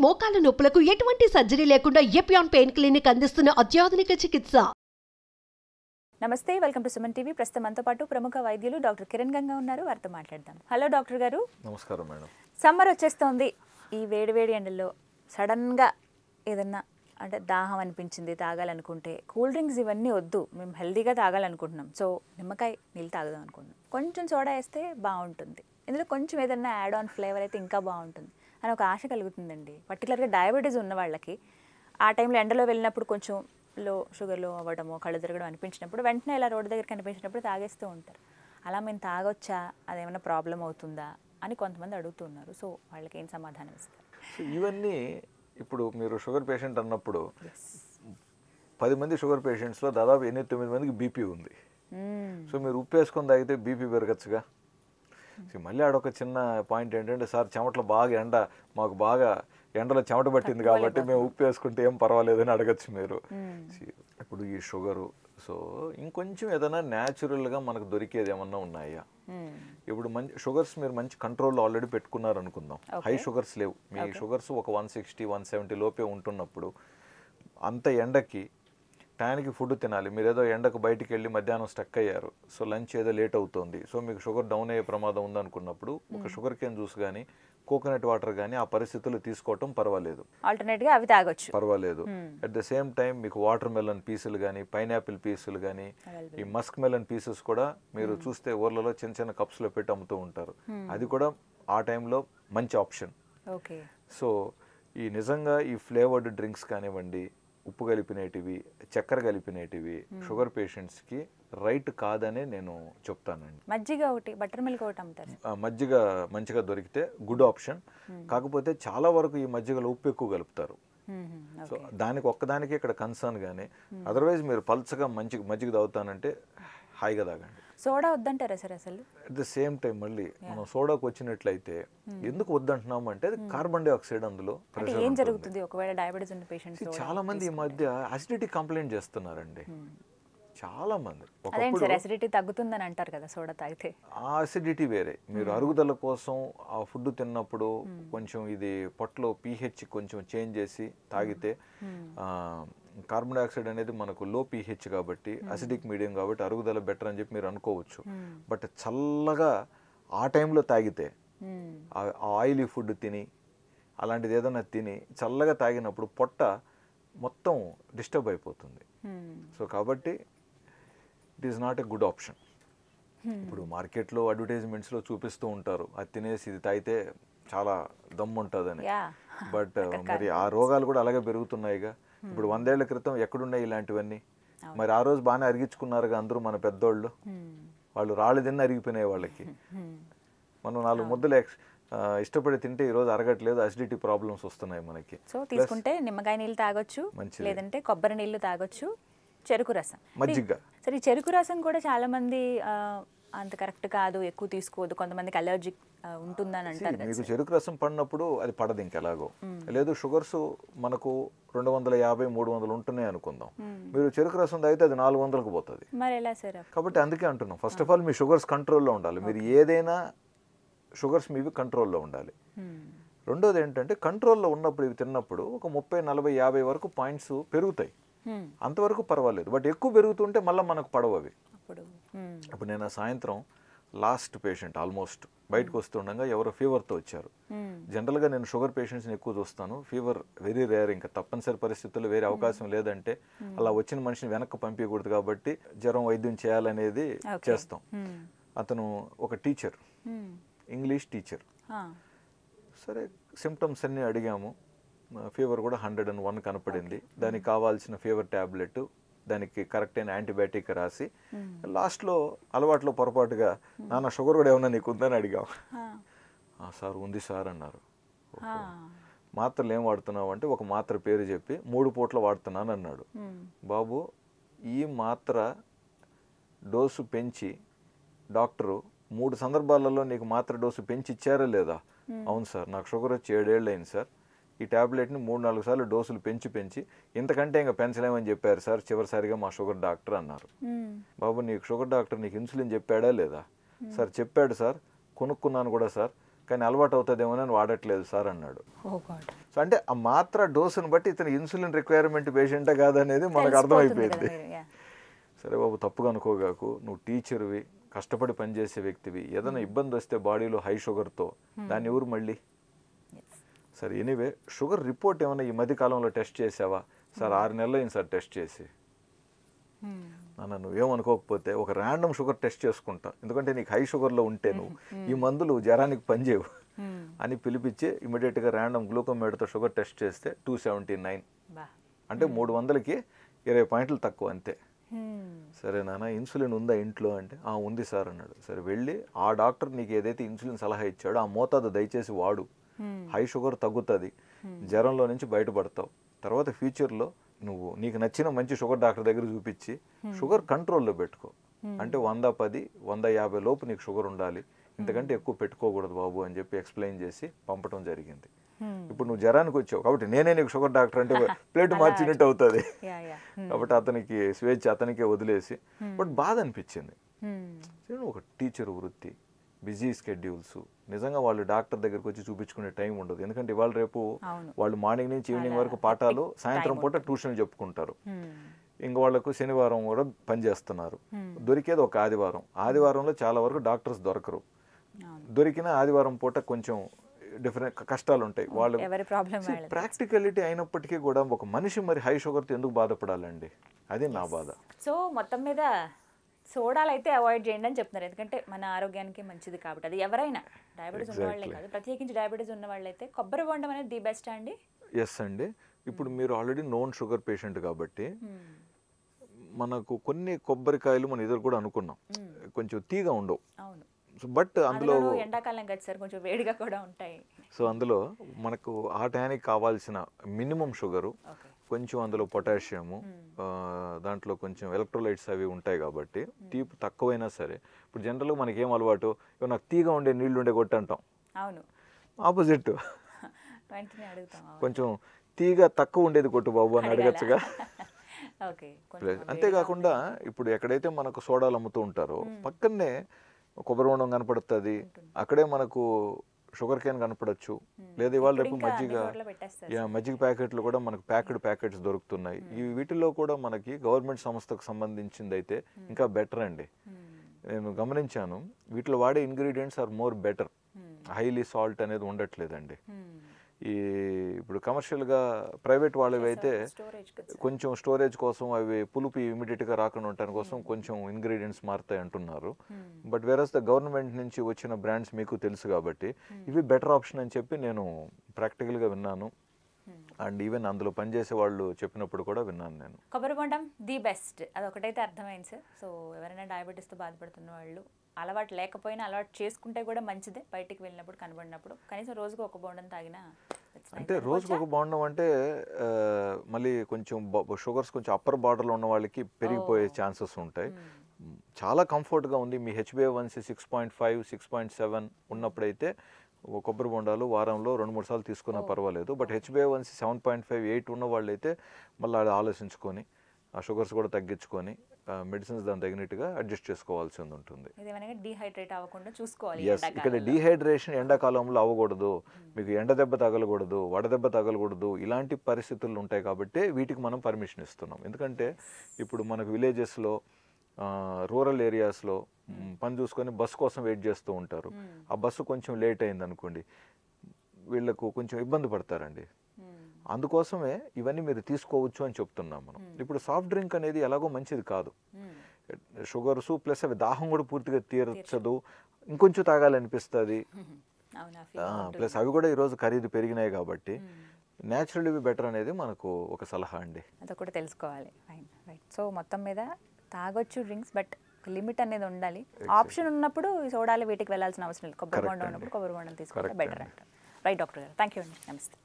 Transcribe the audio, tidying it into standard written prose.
మోకాల నొప్పులకు ఎటువంటి సర్జరీ లేకుండా ఎపియాన్ పెయిన్ క్లినిక్ అందిస్తున్న అత్యాధునిక చికిత్స. నమస్తే, వెల్కమ్ టు సుమన్ టీవీ. ప్రస్తుతం మనతో పాటు ప్రముఖ వైద్యులు డాక్టర్ కిరణ్ గంగా ఉన్నారు. వారితో మాట్లాడదాం. హలో డాక్టర్ గారు. నమస్కారం మేడం. సమ్మర్ వచ్చేస్తోంది. ఈ వేడి ఎండల్లో సడన్గా ఏదన్నా అంటే దాహం అనిపించింది, తాగాలనుకుంటే కూల్ డ్రింక్స్ ఇవన్నీ వద్దు, మేము హెల్తీగా తాగాలనుకుంటున్నాం, సో నిమ్మకాయ నీళ్ళు తాగుదాం అనుకుంటున్నాం, కొంచెం సోడా వేస్తే బాగుంటుంది, ఇందులో కొంచెం ఏదన్నా యాడ్ ఆన్ ఫ్లేవర్ అయితే ఇంకా బాగుంటుంది అని ఒక ఆశ కలుగుతుందండి. పర్టికులర్గా డయాబెటీస్ ఉన్న వాళ్ళకి ఆ టైంలో ఎండలో వెళ్ళినప్పుడు కొంచెం షుగర్లో అవ్వడము, కళ్ళు తిరగడం అనిపించినప్పుడు వెంటనే ఇలా రోడ్డు దగ్గర కనిపించినప్పుడు తాగేస్తూ ఉంటారు. అలా మేము తాగొచ్చా, అదేమైనా ప్రాబ్లం అవుతుందా అని కొంతమంది అడుగుతున్నారు. సో వాళ్ళకి ఏం సమాధానం ఇస్తారు? సో ఇవన్నీ ఇప్పుడు మీరు షుగర్ పేషెంట్ అన్నప్పుడు 10 మంది షుగర్ పేషెంట్స్లో దాదాపు 8-9 మందికి బీపీ ఉంది. సో మీరు ఉప్పు వేసుకొని తాగితే బీపీ పెరగచ్చుగా. సో మళ్ళీ ఆడొక చిన్న పాయింట్ ఏంటంటే, సార్ చెమటలో బాగా మాకు బాగా ఎండలో చెమట పట్టింది కాబట్టి మేము ఉప్పు వేసుకుంటే ఏం పర్వాలేదని అడగచ్చు మీరు. ఇప్పుడు ఈ షుగరు సో ఇంకొంచెం ఏదైనా న్యాచురల్గా మనకు దొరికేది ఏమన్నా ఉన్నాయా? ఇప్పుడు మంచి షుగర్స్ మీరు మంచి కంట్రోల్లో ఆల్రెడీ పెట్టుకున్నారు అనుకుందాం, హై షుగర్స్ లేవు, మీ షుగర్స్ ఒక 160-170 లోపే ఉంటున్నప్పుడు అంత ఎండకి టైంకి ఫుడ్ తినాలి. మీరు ఏదో ఎండకు బయటికి వెళ్ళి మధ్యాహ్నం స్టక్ అయ్యారు, సో లంచ్ ఏదో లేట్ అవుతుంది, సో మీకు షుగర్ డౌన్ అయ్యే ప్రమాదం ఉందనుకున్నప్పుడు ఒక షుగర్ కేన్ జ్యూస్ కానీ కోకోనట్ వాటర్ కానీ ఆ పరిస్థితుల్లో తీసుకోవటం పర్వాలేదు, ఆల్టర్నేట్గా అవి తాగొచ్చు, పర్వాలేదు. అట్ ద సేమ్ టైం మీకు వాటర్ మెలన్ పీసులు కానీ, పైనాపిల్ పీసులు కానీ, ఈ మస్క్ మెలన్ పీసెస్ కూడా మీరు చూస్తే ఊర్లలో చిన్న చిన్న కప్స్లో పెట్టి అమ్ముతూ ఉంటారు, అది కూడా ఆ టైంలో మంచి ఆప్షన్. ఓకే. సో ఈ నిజంగా ఈ ఫ్లేవర్డ్ డ్రింక్స్ కానివ్వండి, ఉప్పు కలిపినేటివి, చక్కెర కలిపినేటివి షుగర్ పేషెంట్స్కి రైట్ కాదనే నేను చెప్తానండి. మజ్జిగ ఒకటి, బటర్ మిల్క్ ఒకటి అమ్ముతారు. మజ్జిగ మంచిగా దొరికితే గుడ్ ఆప్షన్. కాకపోతే చాలా వరకు ఈ మజ్జిగలో ఉప్పు ఎక్కువ కలుపుతారు. సో దానికి ఒక్కదానికి ఇక్కడ కన్సర్న్ కానీ, అదర్వైజ్ మీరు పల్చగా మజ్జిగ తాగుతానంటే హాయిగా తాగండి. సోడా వద్దంటారా సార్ అసలు? అట్ ద సేమ్ టైం మళ్ళీ మనం సోడాకు వచ్చినట్లయితే ఎందుకు వద్దంటున్నాము అంటే అది కార్బన్ డైఆక్సైడ్, అందులో ఏం జరుగుతుంది ఒకవేళ డయాబెటీస్ ఉన్న పేషెంట్స్? చాలా మంది ఈ మధ్య అసిడిటీ కంప్లైంట్ చేస్తున్నారండి. చాలా మంది అసిడిటీ తగ్గుతుందని అంటారు కదా సోడా తాగితే. ఆ అసిడిటీ వేరే, మీరు అరుగుదల కోసం ఆ ఫుడ్ తిన్నప్పుడు కొంచెం ఇది పొట్టలో pH కొంచెం చేంజ్ చేసి తాగితే, కార్బన్ డైఆక్సైడ్ అనేది మనకు లో pH కాబట్టి అసిడిక్ మీడియం కాబట్టి అరుగుదల బెటర్ అని చెప్పి మీరు అనుకోవచ్చు. బట్ చల్లగా ఆ టైంలో తాగితే, ఆయిలీ ఫుడ్ తిని అలాంటిది ఏదైనా తిని చల్లగా తాగినప్పుడు పొట్ట మొత్తం డిస్టర్బ్ అయిపోతుంది. సో కాబట్టి it is not a good option. ఇప్పుడు మార్కెట్లో అడ్వర్టైజ్మెంట్స్లో చూపిస్తూ ఉంటారు, అది తినేసి ఇది తాగితే చాలా దమ్ము ఉంటుందని. బట్ మరి ఆ రోగాలు కూడా అలాగే పెరుగుతున్నాయిగా. ఇప్పుడు 100 ఏళ్ల క్రితం ఎక్కడున్నాయి ఇలాంటివన్నీ? మరి ఆ రోజు బాగానే అరిగించుకున్నారుగా అందరూ మన పెద్దోళ్ళు. వాళ్ళు రాళ్ళు తిన్న అరిగిపోయినాయి వాళ్ళకి. మనం 4 ముద్దలు ఇష్టపడి తింటే ఈరోజు అరగట్లేదు, అసిడిటీ ప్రాబ్లమ్స్ వస్తున్నాయి మనకి. సో తీసుకుంటే నిమ్మకాయ నీళ్ళు తాగొచ్చు, లేదంటే కొబ్బరి నీళ్ళు తాగొచ్చు, చెరుకు రసం, మజ్జిగ. సరే ఈ చెరుకు రసం కూడా చాలా మంది అంత కరెక్ట్ కాదు, ఎక్కువ తీసుకోవద్దు, కొంతమందికి అలర్జిక్ ఉంటుందని అంటారు. మీకు చెరుకు రసం పడినప్పుడు అది పడదు ఇంకెలాగో. లేదు షుగర్స్ మనకు 250-300 ఉంటున్నాయి అనుకుందాం, మీరు చెరుకు రసం తాగితే అది 400కు పోతుంది. మరి ఎలా సార్? కాబట్టి అందుకే అంటున్నాం, first of all me sugars కంట్రోల్లో ఉండాలి. మీరు ఏదైనా షుగర్స్ మీవి కంట్రోల్లో ఉండాలి. రెండోది ఏంటంటే, కంట్రోల్లో ఉన్నప్పుడు ఇవి తిన్నప్పుడు ఒక 30-40-50 వరకు పాయింట్స్ పెరుగుతాయి, అంతవరకు పర్వాలేదు. బట్ ఎక్కువ పెరుగుతుంటే మళ్ళీ మనకు పడవు అవి. ఇప్పుడు నేను సాయంత్రం లాస్ట్ పేషెంట్ ఆల్మోస్ట్ బయటకు వస్తుండగా ఎవరో ఫీవర్తో వచ్చారు. జనరల్గా నేను షుగర్ పేషెంట్స్ని ఎక్కువ చూస్తాను, ఫీవర్ వెరీ రేర్, ఇంకా తప్పనిసరి పరిస్థితుల్లో వేరే అవకాశం లేదంటే అలా వచ్చిన మనిషిని వెనక్కి పంపించకూడదు కాబట్టి జ్వరం వైద్యం చేయాలనేది చేస్తాం. అతను ఒక టీచర్, ఇంగ్లీష్ టీచర్. సరే సిమ్టమ్స్ అన్నీ అడిగాము, ఫీవర్ కూడా 101 కనపడింది. దానికి కావాల్సిన ఫీవర్ ట్యాబ్లెట్, దానికి కరెక్ట్ అయిన యాంటీబయాటిక్ రాసి లాస్ట్లో అలవాట్లో పొరపాటుగా నాన్న షుగర్ కూడా ఏమన్నా నీకు ఉందని అడిగాం. సార్ ఉంది సార్ అన్నారు. మాత్రలు ఏం వాడుతున్నావు అంటే ఒక మాత్ర పేరు చెప్పి 3 పూట్ల వాడుతున్నాను అన్నాడు. బాబు ఈ మాత్ర డోసు పెంచి డాక్టరు 3 సందర్భాలలో నీకు మాత్ర డోసు పెంచి ఇచ్చారా లేదా? అవును సార్, నాకు షుగర్ వచ్చి 7 ఏళ్ళు అయింది సార్, ఈ ట్యాబ్లెట్ని 3-4 సార్లు డోసులు పెంచి ఇంతకంటే ఇంకా పెంచలేమని చెప్పారు సార్ చివరిసారిగా మా షుగర్ డాక్టర్ అన్నారు. బాబు నీకు షుగర్ డాక్టర్ నీకు ఇన్సులిన్ చెప్పాడా లేదా? సార్ చెప్పాడు సార్, కొనుక్కున్నాను కూడా సార్, కానీ అలవాటు అవుతుందేమో అని వాడట్లేదు సార్ అన్నాడు. సో అంటే ఆ మాత్ర డోసును బట్టి ఇతను ఇన్సులిన్ రిక్వైర్మెంట్ పేషెంటే కాదనేది మనకు అర్థమైపోయింది. సరే బాబు, తప్పుగా అనుకోగాకు, నువ్వు టీచర్వి, కష్టపడి పనిచేసే వ్యక్తివి, ఏదైనా ఇబ్బంది వస్తే బాడీలో హై షుగర్తో దాన్ని ఎవరు మళ్ళీ. సరే ఎనీవే, షుగర్ రిపోర్ట్ ఏమైనా ఈ మధ్య కాలంలో టెస్ట్ చేసావా? సార్ 6 నెలలు అయింది సార్ టెస్ట్ చేసి. నాన్న నువ్వేమనుకోకపోతే ఒక ర్యాండమ్ షుగర్ టెస్ట్ చేసుకుంటా, ఎందుకంటే నీకు హై షుగర్లో ఉంటే నువ్వు ఈ మందులు జ్వరానికి పనిచేయవు అని పిలిపించి ఇమీడియట్గా ర్యాండమ్ గ్లూకోమీటర్తో షుగర్ టెస్ట్ చేస్తే 279, అంటే 300కి 20 పాయింట్లు తక్కువ అంతే. సరే నాన్న ఇన్సులిన్ ఉందా ఇంట్లో అంటే ఉంది సార్ అన్నాడు. సరే వెళ్ళి ఆ డాక్టర్ నీకు ఏదైతే ఇన్సులిన్ సలహా ఇచ్చాడో ఆ మోతాదు దయచేసి వాడు. హై షుగర్ తగ్గుతుంది, జ్వరంలో నుంచి బయటపడతావు. తర్వాత ఫ్యూచర్లో నువ్వు నీకు నచ్చిన మంచి షుగర్ డాక్టర్ దగ్గర చూపించి షుగర్ కంట్రోల్లో పెట్టుకో. అంటే 110, 150 లోపు నీకు షుగర్ ఉండాలి, ఇంతకంటే ఎక్కువ పెట్టుకోకూడదు బాబు అని చెప్పి ఎక్స్ప్లెయిన్ చేసి పంపడం జరిగింది. ఇప్పుడు నువ్వు జ్వరానికి వచ్చావు కాబట్టి నేనే నీకు షుగర్ డాక్టర్ అంటే ప్లేట్ మార్చినట్టు అవుతుంది. కాబట్టి అతనికి స్వేచ్ఛ అతనికే వదిలేసి, బట్ బాధ అనిపించింది. ఒక టీచర్ వృత్తి, బిజీ స్కెడ్యూల్స్, నిజంగా వాళ్ళు డాక్టర్ దగ్గరికి వచ్చి చూపించుకునే టైం ఉండదు. ఎందుకంటే ఇవాళ రేపు వాళ్ళు మార్నింగ్ నుంచి ఈవినింగ్ వరకు పాఠాలు, సాయంత్రం పూట ట్యూషన్ చెప్పుకుంటారు. ఇంక వాళ్ళకు శనివారం కూడా పనిచేస్తున్నారు. దొరికేది ఒక ఆదివారంలో చాలా వరకు డాక్టర్స్ దొరకరు. దొరికిన ఆదివారం పూట కొంచెం డిఫరెంట్ కష్టాలు ఉంటాయి. వాళ్ళు ప్రాక్టికలిటీ అయినప్పటికీ కూడా ఒక మనిషి మరి హై షుగర్తో ఎందుకు బాధపడాలండి? అది నా బాధ. సో మొత్తం మీద సోడాలు అయితే అవాయిడ్ చేయండి అని చెప్తున్నారు, ఎందుకంటే మన ఆరోగ్యానికి మంచిది కాబట్టి. అది ఎవరైనా, డయాబెటీస్ ఉన్న వాళ్ళే కాదు, ప్రత్యేకించి డయాబెటీస్ ఉన్న వాళ్ళైతే కొబ్బరి బొండం అనేది ది బెస్ట్ అండి. ఎస్ అండి. ఇప్పుడు మీరు ఆల్రెడీ నోన్ షుగర్ పేషెంట్ కాబట్టి మనకు కొన్ని కొబ్బరికాయలు మన ఎదురు కూడా అనుకున్నాం, కొంచెం తీగా ఉండవు. అవును, బట్ అందులో ఎండాకాలం కదా సార్, కొంచెం వేడిగా కూడా ఉంటాయి. సో అందులో మనకు ఆ టైంకి కావాల్సిన మినిమం షుగరు, కొంచెం అందులో పొటాషియము, దాంట్లో కొంచెం ఎలక్ట్రోలైట్స్ అవి ఉంటాయి కాబట్టి తీపి తక్కువైనా సరే. ఇప్పుడు జనరల్గా మనకి ఏం అలవాటు, నాకు తీగా ఉండే నీళ్లు ఉండే కొట్టి అంటాం. అవును, ఆపోజిట్ కొంచెం తీగా తక్కువ ఉండేది కొట్టు బాబు అని అడగచ్చుగా. అంతేకాకుండా ఇప్పుడు ఎక్కడైతే మనకు సోడాలు అమ్ముతూ ఉంటారో పక్కనే కొబ్బరి బొండం కనపడుతుంది, అక్కడే మనకు షుగర్ కేన్ కనపడచ్చు. లేదా ఇవాళ రేపు మజ్జిగ ప్యాకెట్లు కూడా మనకు ప్యాకెట్స్ దొరుకుతున్నాయి. ఈ వీటిల్లో కూడా మనకి గవర్నమెంట్ సంస్థకు సంబంధించింది అయితే ఇంకా బెటర్ అండి. నేను గమనించాను, వీటిలో వాడే ingredients are more better. Highly salt అనేది ఉండట్లేదండి. ఈ ఇప్పుడు కమర్షియల్గా ప్రైవేట్ వాళ్ళవి అయితే కొంచెం స్టోరేజ్ కోసం అవి పులుపు ఇమీడియట్గా రాకుండా ఉండటం కోసం కొంచెం ఇంగ్రీడియంట్స్ మారుతాయి అంటున్నారు. బట్ వేరస్ ద గవర్నమెంట్ నుంచి వచ్చిన బ్రాండ్స్ మీకు తెలుసు కాబట్టి ఇవి బెటర్ ఆప్షన్ అని చెప్పి నేను ప్రాక్టికల్గా విన్నాను. అండ్ ఈవెన్ అందులో పనిచేసే వాళ్ళు చెప్పినప్పుడు కూడా విన్నాను నేను. కొబ్బరి బొండం ది బెస్ట్, అది ఒకటైతే అర్థమైంది సార్. సో ఎవరైనా డయాబెటీస్తో బాధపడుతున్న వాళ్ళు అలవాటు లేకపోయినా అలవాటు చేసుకుంటే కూడా మంచిదే. బయటికి వెళ్ళినప్పుడు కనబడినప్పుడు కనీసం రోజుకు ఒక బొండం తాగినా. అంటే రోజుకు ఒక బొండం అంటే మళ్ళీ కొంచెం షుగర్స్ కొంచెం అప్పర్ బార్డర్లో ఉన్న వాళ్ళకి పెరిగిపోయే ఛాన్సెస్ ఉంటాయి. చాలా కంఫర్ట్గా ఉంది. మీ HbA1c 6.5, 6.7 ఉన్నప్పుడైతే కొబ్బరి బొండాలు వారంలో 2-3 సార్లు తీసుకున్నా పర్వాలేదు. బట్ HbA1c 7.5, 8 ఉన్న వాళ్ళు అయితే మళ్ళీ అది ఆలోచించుకొని ఆ షుగర్స్ కూడా తగ్గించుకొని మెడిసిన్స్ దాని తగినట్టుగా అడ్జస్ట్ చేసుకోవాల్సి ఉంటుంది. ఇక్కడ డీహైడ్రేషన్ ఎండాకాలంలో అవ్వకూడదు, మీకు ఎండ దెబ్బ తగలకూడదు, వడదెబ్బ తగలకూడదు, ఇలాంటి పరిస్థితులు ఉంటాయి కాబట్టి వీటికి మనం పర్మిషన్ ఇస్తున్నాం. ఎందుకంటే ఇప్పుడు మనకు విలేజెస్లో, రూరల్ ఏరియాస్లో పని చూసుకొని బస్సు కోసం వెయిట్ చేస్తూ ఉంటారు. ఆ బస్సు కొంచెం లేట్ అయింది అనుకోండి, వీళ్ళకు కొంచెం ఇబ్బంది పడతారండి. అందుకోసమే ఇవన్నీ మీరు తీసుకోవచ్చు అని చెప్తున్నాం మనం. ఇప్పుడు సాఫ్ట్ డ్రింక్ అనేది ఎలాగో మంచిది కాదు, షుగర్స్ ప్లస్ అవి దాహం కూడా పూర్తిగా తీర్చదు, ఇంకొంచెం తాగాలనిపిస్తుంది. ప్లస్ అవి కూడా ఈరోజు ఖరీదు పెరిగినాయి కాబట్టి న్యాచురల్ ఇవి బెటర్ అనేది మనకు ఒక సలహా అండి. అది కూడా తెలుసుకోవాలి. సో మొత్తం మీద తాగొచ్చు డ్రింక్స్, బట్ లిమిట్ అనేది ఉండాలి. ఆప్షన్ ఉన్నప్పుడు సోడాలు వీటికి వెళ్ళాల్సిన అవసరం లేదు. కొబ్బరి బొండం ఉన్నప్పుడు కొబ్బరి బొండం తీసుకుంటే బెటర్ అంటారు. రైట్ డాక్టర్ గారు, థ్యాంక్ యూ అండి, నమస్తే.